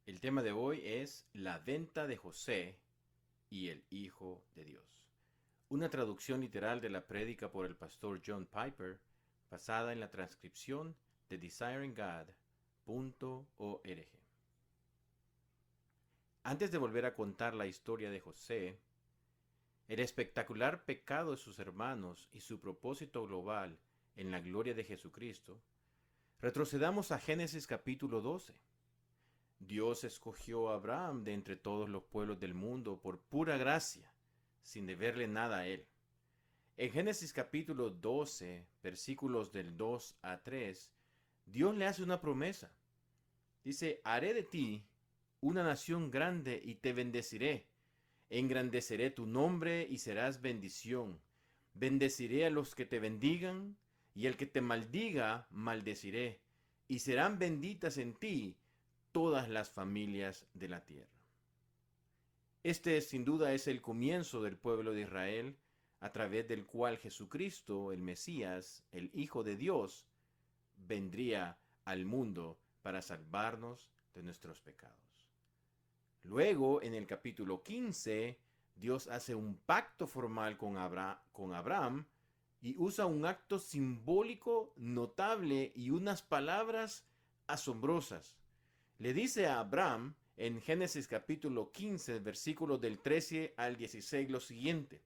El tema de hoy es la venta de José y el Hijo de Dios. Una traducción literal de la prédica por el pastor John Piper, basada en la transcripción de desiringgod.org. Antes de volver a contar la historia de José, el espectacular pecado de sus hermanos y su propósito global en la gloria de Jesucristo, retrocedamos a Génesis capítulo 12. Dios escogió a Abraham de entre todos los pueblos del mundo por pura gracia, sin deberle nada a él. En Génesis capítulo 12, versículos del 2 a 3, Dios le hace una promesa. Dice, haré de ti una nación grande y te bendeciré. Engrandeceré tu nombre y serás bendición. Bendeciré a los que te bendigan y el que te maldiga, maldeciré. Y serán benditas en ti todas las familias de la tierra. Este sin duda es el comienzo del pueblo de Israel, a través del cual Jesucristo, el Mesías, el Hijo de Dios, vendría al mundo para salvarnos de nuestros pecados. Luego, en el capítulo 15, Dios hace un pacto formal con Abraham y usa un acto simbólico notable y unas palabras asombrosas. Le dice a Abraham en Génesis capítulo 15, versículos del 13 al 16 lo siguiente.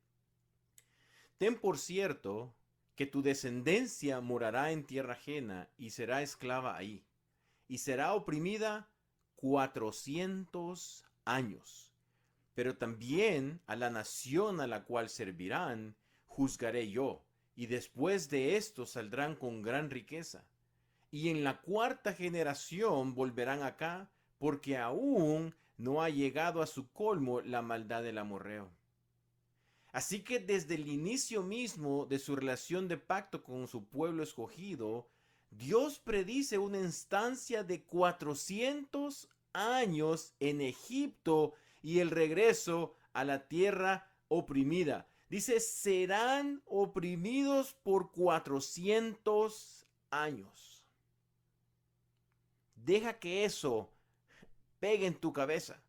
Ten por cierto que tu descendencia morará en tierra ajena y será esclava ahí, y será oprimida 400 años. Pero también a la nación a la cual servirán juzgaré yo, y después de esto saldrán con gran riqueza. Y en la cuarta generación volverán acá, porque aún no ha llegado a su colmo la maldad del amorreo. Así que desde el inicio mismo de su relación de pacto con su pueblo escogido, Dios predice una instancia de 400 años en Egipto y el regreso a la tierra oprimida. Dice, serán oprimidos por 400 años. Deja que eso pegue en tu cabeza.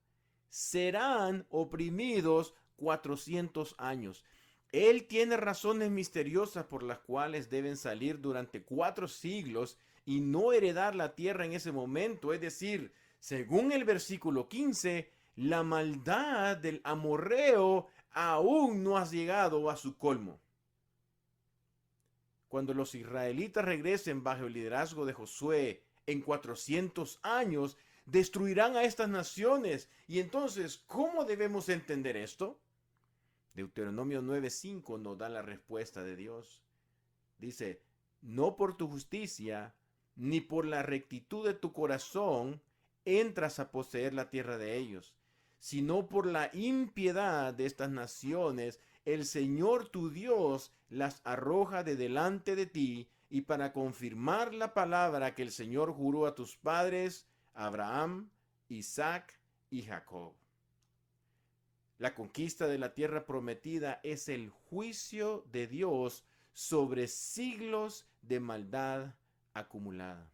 Serán oprimidos 400 años. Él tiene razones misteriosas por las cuales deben salir durante 4 siglos y no heredar la tierra en ese momento. Es decir, según el versículo 15, la maldad del amorreo aún no ha llegado a su colmo. Cuando los israelitas regresen bajo el liderazgo de Josué en 400 años, destruirán a estas naciones. Y entonces, ¿cómo debemos entender esto? Deuteronomio 9:5 nos da la respuesta de Dios. Dice, no por tu justicia, ni por la rectitud de tu corazón, entras a poseer la tierra de ellos, sino por la impiedad de estas naciones, el Señor tu Dios las arroja de delante de ti, y para confirmar la palabra que el Señor juró a tus padres, Abraham, Isaac y Jacob. La conquista de la tierra prometida es el juicio de Dios sobre siglos de maldad acumulada.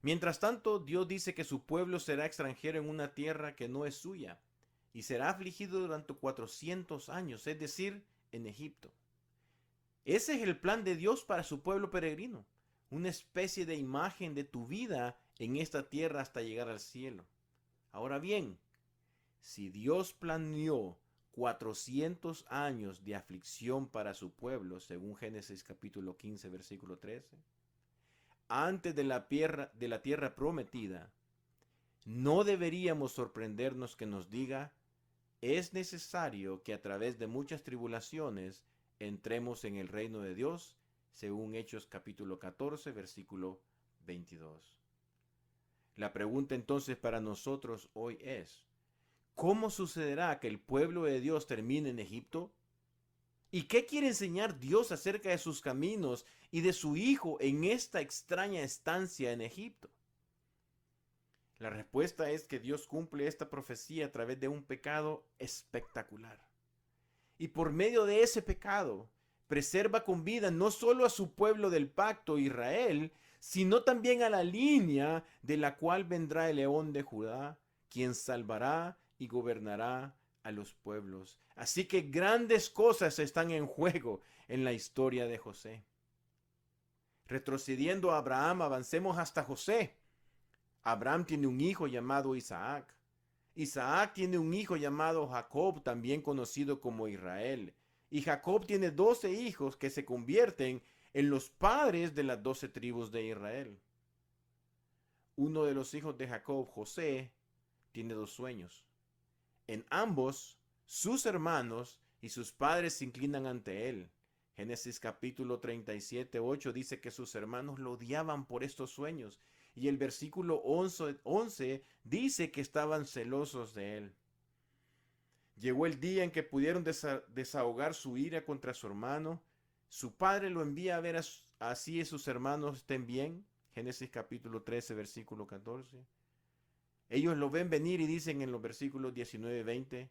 Mientras tanto, Dios dice que su pueblo será extranjero en una tierra que no es suya y será afligido durante 400 años, es decir, en Egipto. Ese es el plan de Dios para su pueblo peregrino, una especie de imagen de tu vida en esta tierra hasta llegar al cielo. Ahora bien, si Dios planeó 400 años de aflicción para su pueblo, según Génesis capítulo 15, versículo 13, antes de la tierra prometida, no deberíamos sorprendernos que nos diga, es necesario que a través de muchas tribulaciones entremos en el reino de Dios, según Hechos capítulo 14, versículo 22. La pregunta entonces para nosotros hoy es, ¿cómo sucederá que el pueblo de Dios termine en Egipto? ¿Y qué quiere enseñar Dios acerca de sus caminos y de su Hijo en esta extraña estancia en Egipto? La respuesta es que Dios cumple esta profecía a través de un pecado espectacular. Y por medio de ese pecado, preserva con vida no solo a su pueblo del pacto Israel, sino también a la línea de la cual vendrá el león de Judá, quien salvará y gobernará a los pueblos. Así que grandes cosas están en juego en la historia de José. Retrocediendo a Abraham, avancemos hasta José. Abraham tiene un hijo llamado Isaac. Isaac tiene un hijo llamado Jacob, también conocido como Israel. Y Jacob tiene 12 hijos que se convierten en los padres de las 12 tribus de Israel. Uno de los hijos de Jacob, José, tiene 2 sueños. En ambos, sus hermanos y sus padres se inclinan ante él. Génesis capítulo 37, 8 dice que sus hermanos lo odiaban por estos sueños. Y el versículo 11 dice que estaban celosos de él. Llegó el día en que pudieron desahogar su ira contra su hermano. Su padre lo envía a ver así sus hermanos estén bien. Génesis capítulo 13, versículo 14. Ellos lo ven venir y dicen en los versículos 19 y 20,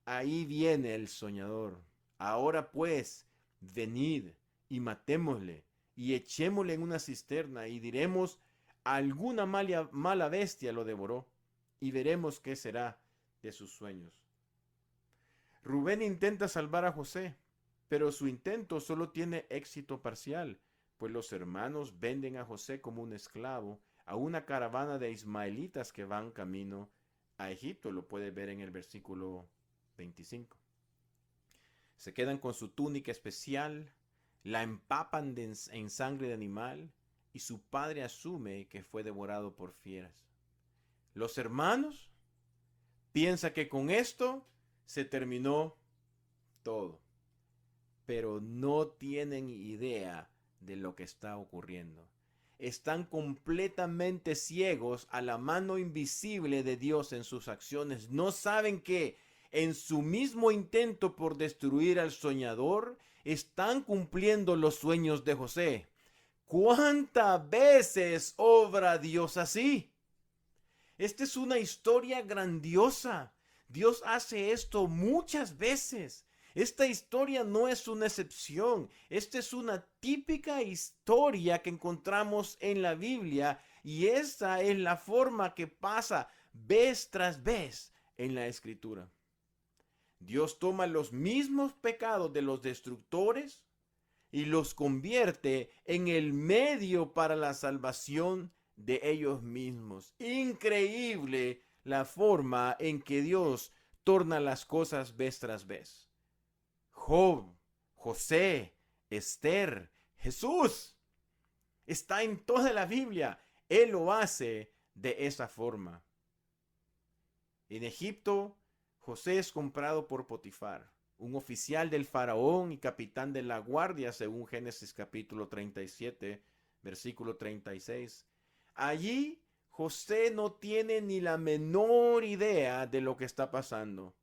ahí viene el soñador. Ahora pues, venid y matémosle y echémosle en una cisterna y diremos, alguna mala bestia lo devoró y veremos qué será de sus sueños. Rubén intenta salvar a José, pero su intento solo tiene éxito parcial, pues los hermanos venden a José como un esclavo a una caravana de ismaelitas que van camino a Egipto. Lo puede ver en el versículo 25. Se quedan con su túnica especial, la empapan en sangre de animal y su padre asume que fue devorado por fieras. Los hermanos piensan que con esto se terminó todo, pero no tienen idea de lo que está ocurriendo. Están completamente ciegos a la mano invisible de Dios en sus acciones. No saben que en su mismo intento por destruir al soñador, están cumpliendo los sueños de José. ¿Cuántas veces obra Dios así? Esta es una historia grandiosa. Dios hace esto muchas veces. Esta historia no es una excepción. Esta es una típica historia que encontramos en la Biblia y esa es la forma que pasa vez tras vez en la Escritura. Dios toma los mismos pecados de los destructores y los convierte en el medio para la salvación de ellos mismos. Increíble la forma en que Dios torna las cosas vez tras vez. Job, José, Esther, Jesús. Está en toda la Biblia. Él lo hace de esa forma. En Egipto, José es comprado por Potifar, un oficial del faraón y capitán de la guardia, según Génesis capítulo 37, versículo 36. Allí, José no tiene ni la menor idea de lo que está pasando.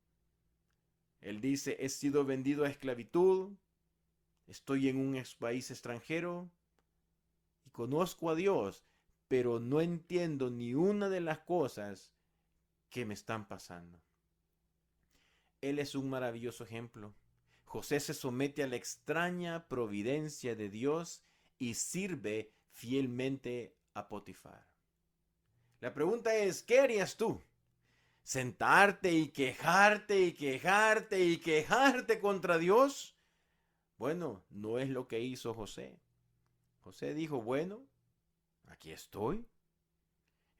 Él dice, he sido vendido a esclavitud, estoy en un país extranjero y conozco a Dios, pero no entiendo ni una de las cosas que me están pasando. Él es un maravilloso ejemplo. José se somete a la extraña providencia de Dios y sirve fielmente a Potifar. La pregunta es, ¿qué harías tú? ¿Sentarte y quejarte y quejarte y quejarte contra Dios? Bueno, no es lo que hizo José. José dijo, bueno, aquí estoy.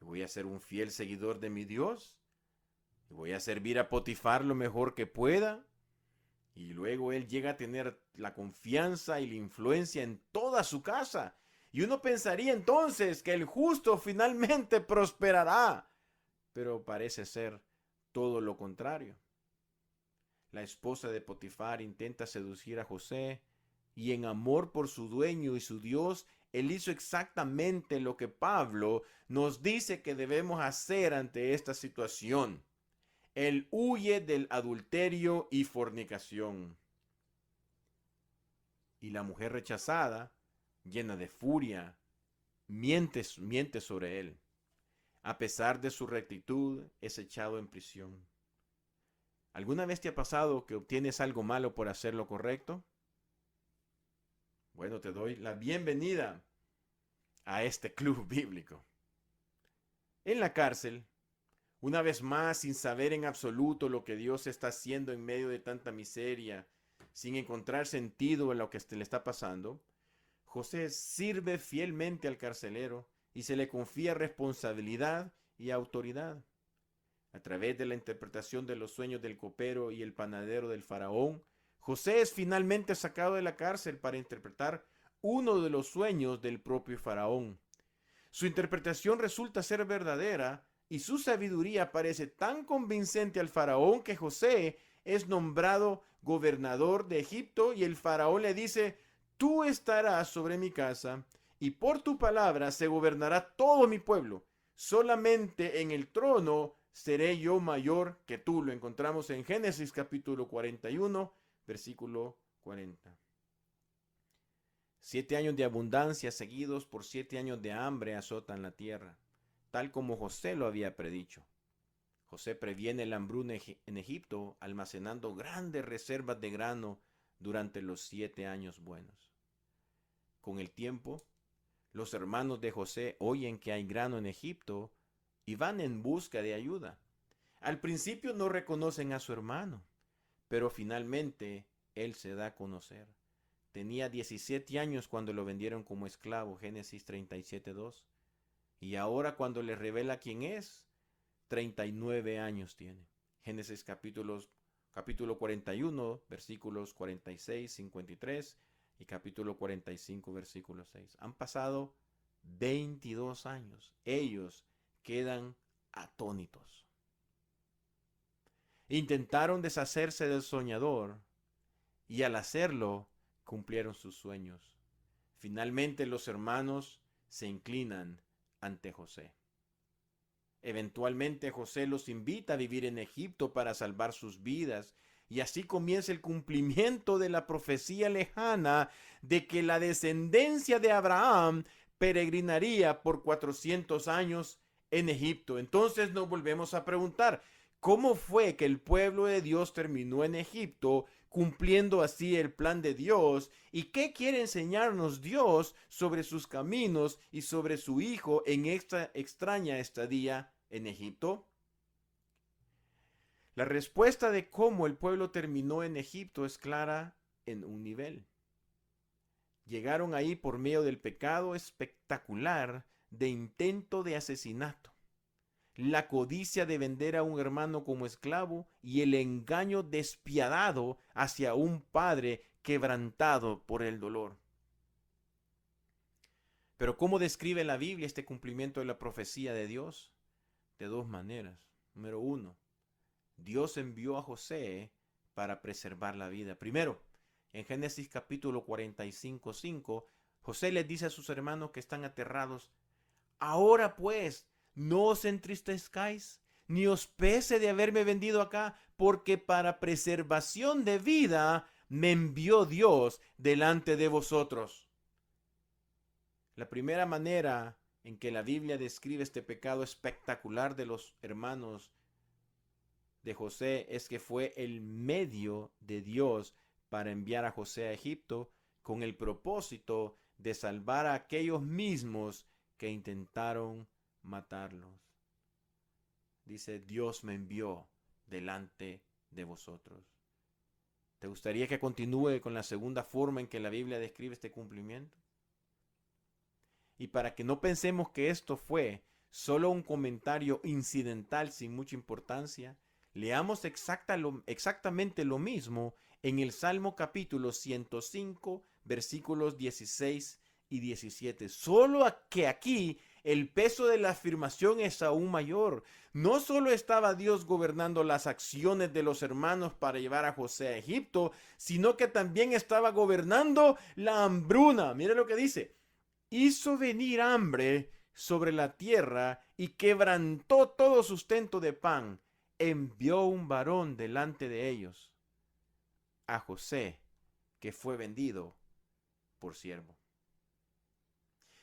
Voy a ser un fiel seguidor de mi Dios. Voy a servir a Potifar lo mejor que pueda. Y luego él llega a tener la confianza y la influencia en toda su casa. Y uno pensaría entonces que el justo finalmente prosperará. Pero parece ser todo lo contrario. La esposa de Potifar intenta seducir a José y en amor por su dueño y su Dios, él hizo exactamente lo que Pablo nos dice que debemos hacer ante esta situación. Él huye del adulterio y fornicación. Y la mujer rechazada, llena de furia, miente sobre él. A pesar de su rectitud, es echado en prisión. ¿Alguna vez te ha pasado que obtienes algo malo por hacer lo correcto? Bueno, te doy la bienvenida a este club bíblico. En la cárcel, una vez más, sin saber en absoluto lo que Dios está haciendo en medio de tanta miseria, sin encontrar sentido en lo que le está pasando, José sirve fielmente al carcelero y se le confía responsabilidad y autoridad. A través de la interpretación de los sueños del copero y el panadero del faraón, José es finalmente sacado de la cárcel para interpretar uno de los sueños del propio faraón. Su interpretación resulta ser verdadera y su sabiduría parece tan convincente al faraón que José es nombrado gobernador de Egipto y el faraón le dice: tú estarás sobre mi casa y por tu palabra se gobernará todo mi pueblo. Solamente en el trono seré yo mayor que tú. Lo encontramos en Génesis capítulo 41, versículo 40. 7 años de abundancia seguidos por 7 años de hambre azotan la tierra, tal como José lo había predicho. José previene la hambruna en Egipto, almacenando grandes reservas de grano durante los 7 años buenos. Con el tiempo, los hermanos de José oyen que hay grano en Egipto y van en busca de ayuda. Al principio no reconocen a su hermano, pero finalmente él se da a conocer. Tenía 17 años cuando lo vendieron como esclavo, Génesis 37:2. Y ahora cuando le revela quién es, 39 años tiene. Génesis capítulo 41, versículos 46, 53 y capítulo 45, versículo 6. Han pasado 22 años. Ellos quedan atónitos. Intentaron deshacerse del soñador y al hacerlo cumplieron sus sueños. Finalmente los hermanos se inclinan ante José. Eventualmente José los invita a vivir en Egipto para salvar sus vidas, y así comienza el cumplimiento de la profecía lejana de que la descendencia de Abraham peregrinaría por 400 años en Egipto. Entonces nos volvemos a preguntar, ¿cómo fue que el pueblo de Dios terminó en Egipto, cumpliendo así el plan de Dios? ¿Y qué quiere enseñarnos Dios sobre sus caminos y sobre su Hijo en esta extraña estadía en Egipto? La respuesta de cómo el pueblo terminó en Egipto es clara en un nivel. Llegaron ahí por medio del pecado espectacular de intento de asesinato, la codicia de vender a un hermano como esclavo y el engaño despiadado hacia un padre quebrantado por el dolor. Pero ¿cómo describe la Biblia este cumplimiento de la profecía de Dios? De dos maneras. Número uno, Dios envió a José para preservar la vida. Primero, en Génesis capítulo 45:5, José les dice a sus hermanos que están aterrados: ahora pues, no os entristezcáis, ni os pese de haberme vendido acá, porque para preservación de vida me envió Dios delante de vosotros. La primera manera en que la Biblia describe este pecado espectacular de los hermanos de José es que fue el medio de Dios para enviar a José a Egipto con el propósito de salvar a aquellos mismos que intentaron matarlos. Dice: Dios me envió delante de vosotros. ¿Te gustaría que continúe con la segunda forma en que la Biblia describe este cumplimiento? Y para que no pensemos que esto fue solo un comentario incidental sin mucha importancia, leamos exactamente lo mismo en el Salmo capítulo 105, versículos 16 y 17. Solo que aquí el peso de la afirmación es aún mayor. No solo estaba Dios gobernando las acciones de los hermanos para llevar a José a Egipto, sino que también estaba gobernando la hambruna. Mire lo que dice: hizo venir hambre sobre la tierra y quebrantó todo sustento de pan. Envió un varón delante de ellos, a José, que fue vendido por siervo.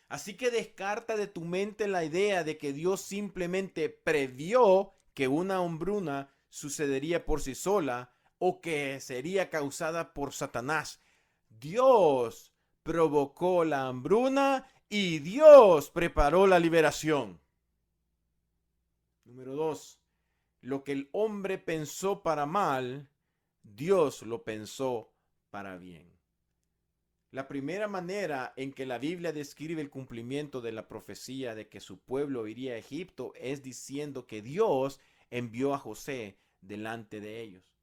Así que descarta de tu mente la idea de que Dios simplemente previó que una hambruna sucedería por sí sola o que sería causada por Satanás. Dios provocó la hambruna y Dios preparó la liberación. Número 2. Lo que el hombre pensó para mal, Dios lo pensó para bien. La primera manera en que la Biblia describe el cumplimiento de la profecía de que su pueblo iría a Egipto es diciendo que Dios envió a José delante de ellos.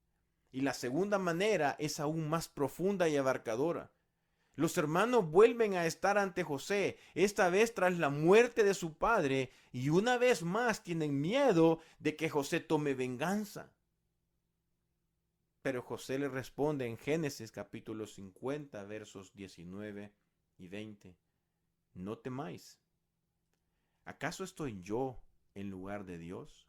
Y la segunda manera es aún más profunda y abarcadora. Los hermanos vuelven a estar ante José, esta vez tras la muerte de su padre, y una vez más tienen miedo de que José tome venganza. Pero José le responde en Génesis capítulo 50, versos 19 y 20. No temáis. ¿Acaso estoy yo en lugar de Dios?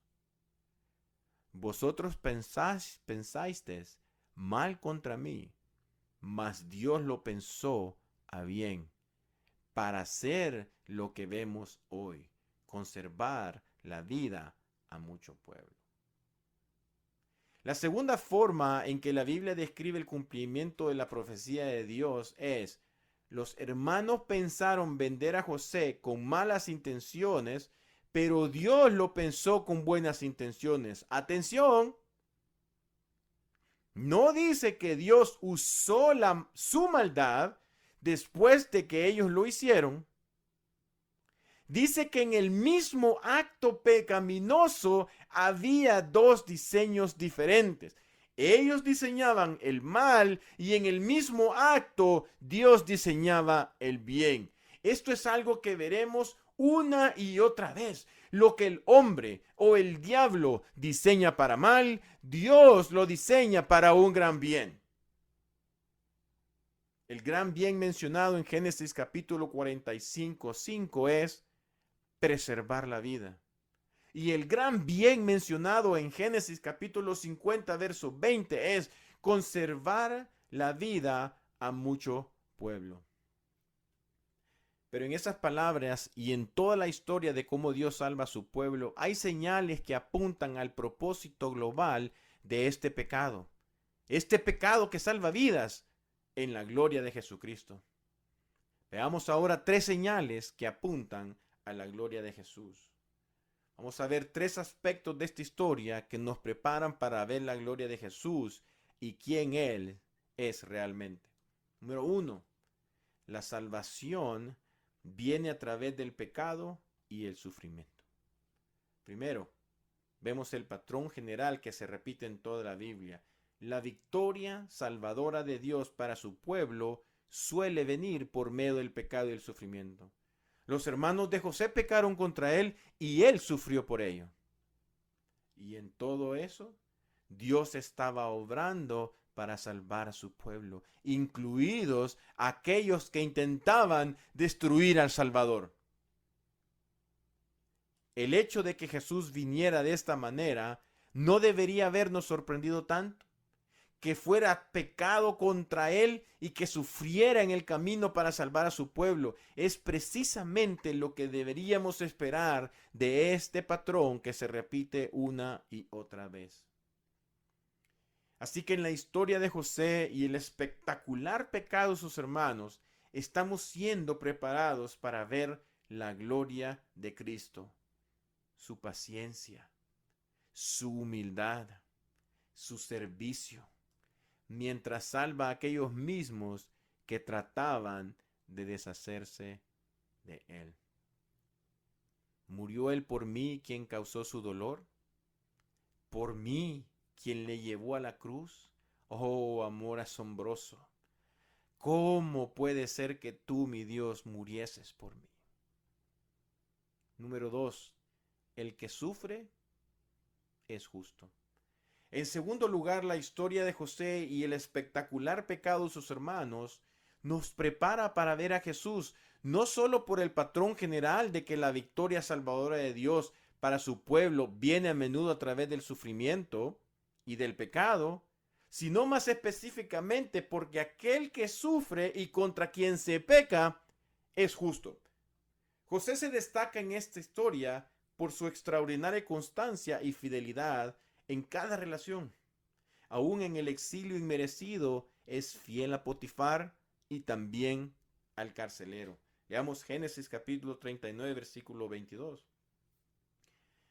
Vosotros pensasteis mal contra mí, mas Dios lo pensó a bien, para hacer lo que vemos hoy, conservar la vida a mucho pueblo. La segunda forma en que la Biblia describe el cumplimiento de la profecía de Dios es: los hermanos pensaron vender a José con malas intenciones, pero Dios lo pensó con buenas intenciones. Atención, no dice que Dios usó su maldad después de que ellos lo hicieron. Dice que en el mismo acto pecaminoso había dos diseños diferentes. Ellos diseñaban el mal y en el mismo acto Dios diseñaba el bien. Esto es algo que veremos una y otra vez. Lo que el hombre o el diablo diseña para mal, Dios lo diseña para un gran bien. El gran bien mencionado en Génesis capítulo 45:5 es preservar la vida. Y el gran bien mencionado en Génesis capítulo 50, verso 20 es conservar la vida a mucho pueblo. Pero en esas palabras y en toda la historia de cómo Dios salva a su pueblo, hay señales que apuntan al propósito global de este pecado. Este pecado que salva vidas en la gloria de Jesucristo. Veamos ahora tres señales que apuntan a la gloria de Jesús. Vamos a ver tres aspectos de esta historia que nos preparan para ver la gloria de Jesús y quién Él es realmente. Número 1. La salvación viene a través del pecado y el sufrimiento. Primero, vemos el patrón general que se repite en toda la Biblia. La victoria salvadora de Dios para su pueblo suele venir por medio del pecado y el sufrimiento. Los hermanos de José pecaron contra él y él sufrió por ello. Y en todo eso, Dios estaba obrando para salvar a su pueblo, incluidos aquellos que intentaban destruir al Salvador. El hecho de que Jesús viniera de esta manera no debería habernos sorprendido tanto. Que fuera pecado contra él y que sufriera en el camino para salvar a su pueblo. Es precisamente lo que deberíamos esperar de este patrón que se repite una y otra vez. Así que en la historia de José y el espectacular pecado de sus hermanos, estamos siendo preparados para ver la gloria de Cristo, su paciencia, su humildad, su servicio, mientras salva a aquellos mismos que trataban de deshacerse de él. ¿Murió él por mí quien causó su dolor? ¿Por mí quien le llevó a la cruz? Oh, amor asombroso. ¿Cómo puede ser que tú, mi Dios, murieses por mí? Número 2. El que sufre es justo. En segundo lugar, la historia de José y el espectacular pecado de sus hermanos nos prepara para ver a Jesús, no solo por el patrón general de que la victoria salvadora de Dios para su pueblo viene a menudo a través del sufrimiento y del pecado, sino más específicamente porque aquel que sufre y contra quien se peca es justo. José se destaca en esta historia por su extraordinaria constancia y fidelidad en cada relación. Aún en el exilio inmerecido, es fiel a Potifar y también al carcelero. Leamos Génesis capítulo 39, versículo 22.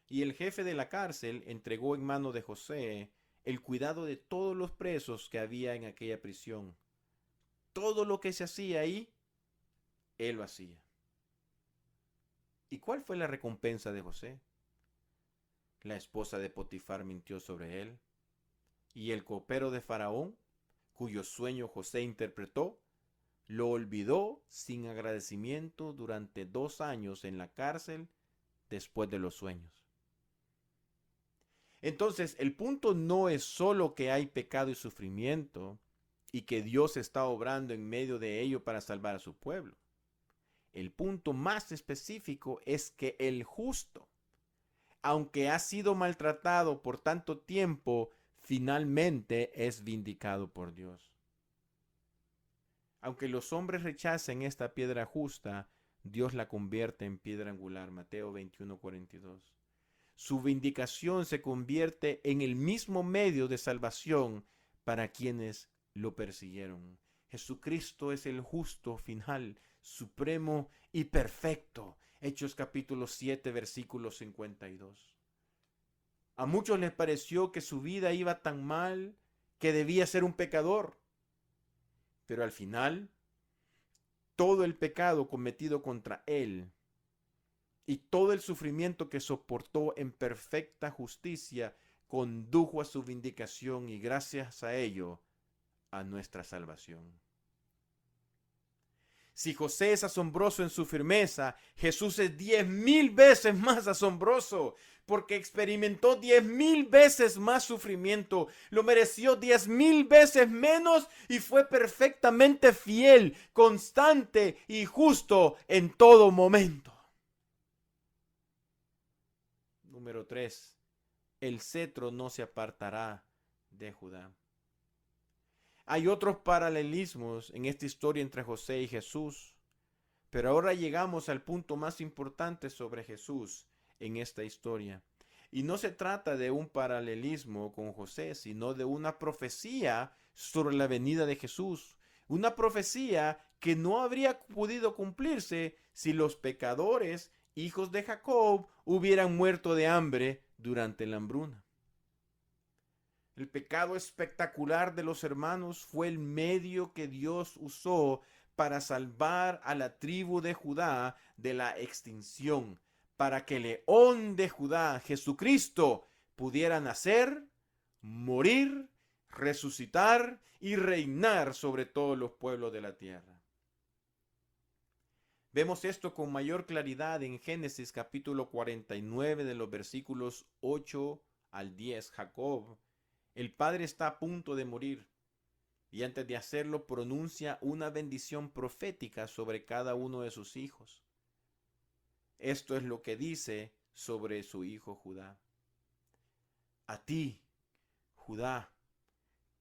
Y el jefe de la cárcel entregó en mano de José el cuidado de todos los presos que había en aquella prisión. Todo lo que se hacía ahí, él lo hacía. ¿Y cuál fue la recompensa de José? La esposa de Potifar mintió sobre él, y el copero de Faraón, cuyo sueño José interpretó, lo olvidó sin agradecimiento durante 2 años en la cárcel después de los sueños. Entonces, el punto no es solo que hay pecado y sufrimiento y que Dios está obrando en medio de ello para salvar a su pueblo. El punto más específico es que el justo, aunque ha sido maltratado por tanto tiempo, finalmente es vindicado por Dios. Aunque los hombres rechacen esta piedra justa, Dios la convierte en piedra angular. Mateo 21:42. Su vindicación se convierte en el mismo medio de salvación para quienes lo persiguieron. Jesucristo es el justo final, supremo y perfecto. Hechos capítulo 7, versículo 52. A muchos les pareció que su vida iba tan mal que debía ser un pecador. Pero al final, todo el pecado cometido contra él y todo el sufrimiento que soportó en perfecta justicia condujo a su vindicación y gracias a ello a nuestra salvación. Si José es asombroso en su firmeza, Jesús es 10,000 veces más asombroso, porque experimentó 10,000 veces más sufrimiento, lo mereció 10,000 veces menos y fue perfectamente fiel, constante y justo en todo momento. Número 3. El cetro no se apartará de Judá. Hay otros paralelismos en esta historia entre José y Jesús, pero ahora llegamos al punto más importante sobre Jesús en esta historia. Y no se trata de un paralelismo con José, sino de una profecía sobre la venida de Jesús. Una profecía que no habría podido cumplirse si los pecadores, hijos de Jacob, hubieran muerto de hambre durante la hambruna. El pecado espectacular de los hermanos fue el medio que Dios usó para salvar a la tribu de Judá de la extinción, para que el león de Judá, Jesucristo, pudiera nacer, morir, resucitar y reinar sobre todos los pueblos de la tierra. Vemos esto con mayor claridad en Génesis capítulo 49 de los versículos 8 al 10. Jacob, el padre, está a punto de morir y antes de hacerlo pronuncia una bendición profética sobre cada uno de sus hijos. Esto es lo que dice sobre su hijo Judá. A ti, Judá,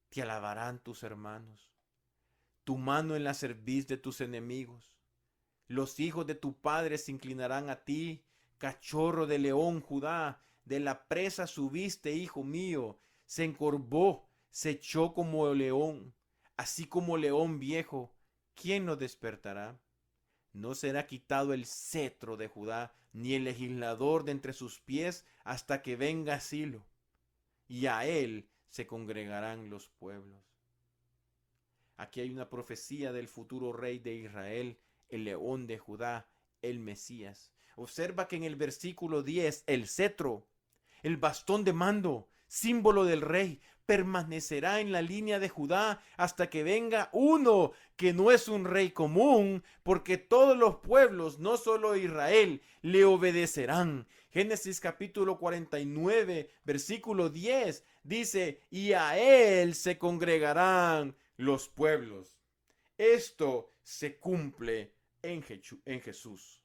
te alabarán tus hermanos, tu mano en la cerviz de tus enemigos. Los hijos de tu padre se inclinarán a ti, cachorro de león, Judá, de la presa subiste, hijo mío. Se encorvó, se echó como león, así como león viejo. ¿Quién lo despertará? No será quitado el cetro de Judá, ni el legislador de entre sus pies, hasta que venga Silo, y a él se congregarán los pueblos. Aquí hay una profecía del futuro rey de Israel, el león de Judá, el Mesías. Observa que en el versículo 10, el cetro, el bastón de mando, símbolo del rey, permanecerá en la línea de Judá hasta que venga uno que no es un rey común, porque todos los pueblos, no solo Israel, le obedecerán. Génesis capítulo 49, versículo 10, dice, y a él se congregarán los pueblos. Esto se cumple en Jesús.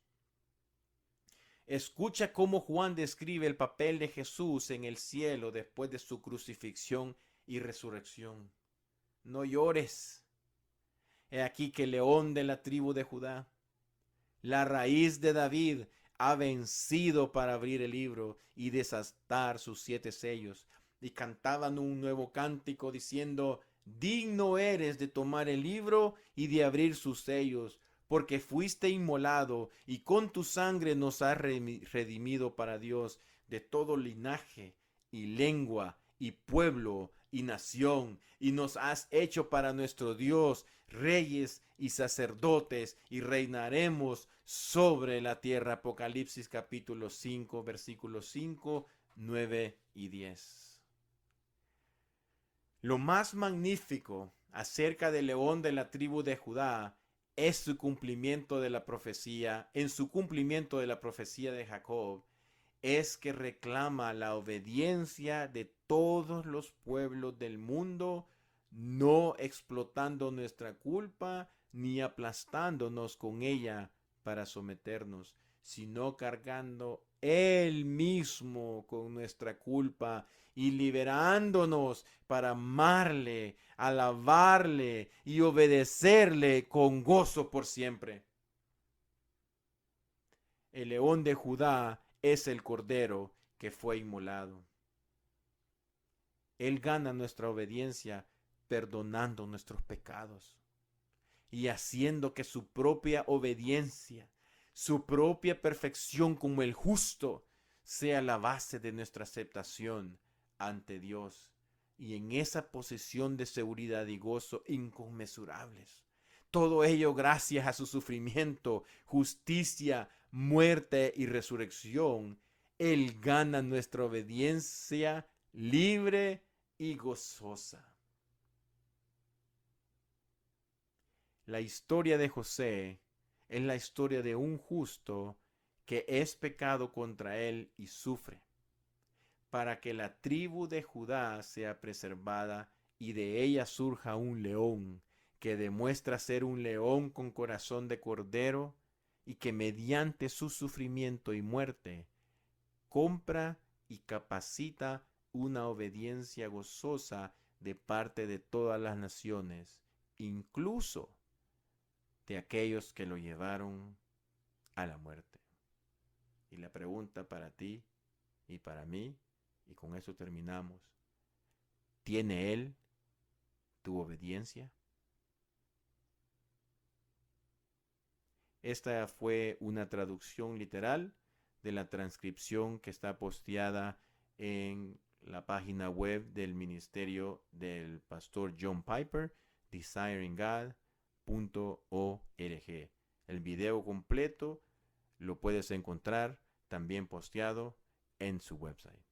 Escucha cómo Juan describe el papel de Jesús en el cielo después de su crucifixión y resurrección. No llores. He aquí que el león de la tribu de Judá, la raíz de David, ha vencido para abrir el libro y desatar sus 7 sellos. Y cantaban un nuevo cántico diciendo, digno eres de tomar el libro y de abrir sus sellos, porque fuiste inmolado y con tu sangre nos has redimido para Dios de todo linaje y lengua y pueblo y nación, y nos has hecho para nuestro Dios reyes y sacerdotes, y reinaremos sobre la tierra. Apocalipsis capítulo 5, versículos 5, 9 y 10. Lo más magnífico acerca del león de la tribu de Judá es su cumplimiento de la profecía, en su cumplimiento de la profecía de Jacob, es que reclama la obediencia de todos los pueblos del mundo, no explotando nuestra culpa ni aplastándonos con ella para someternos, sino cargando él mismo con nuestra culpa y liberándonos para amarle, alabarle y obedecerle con gozo por siempre. El león de Judá es el cordero que fue inmolado. Él gana nuestra obediencia perdonando nuestros pecados y haciendo que su propia obediencia, su propia perfección como el justo, sea la base de nuestra aceptación ante Dios, y en esa posición de seguridad y gozo inconmensurables. Todo ello gracias a su sufrimiento, justicia, muerte y resurrección. Él gana nuestra obediencia libre y gozosa. La historia de José es la historia de un justo que es pecado contra él y sufre, para que la tribu de Judá sea preservada y de ella surja un león que demuestra ser un león con corazón de cordero y que mediante su sufrimiento y muerte compra y capacita una obediencia gozosa de parte de todas las naciones, incluso de aquellos que lo llevaron a la muerte. Y la pregunta para ti y para mí, y con eso terminamos, ¿tiene Él tu obediencia? Esta fue una traducción literal de la transcripción que está posteada en la página web del ministerio del pastor John Piper, desiringgod.org. El video completo lo puedes encontrar también posteado en su website.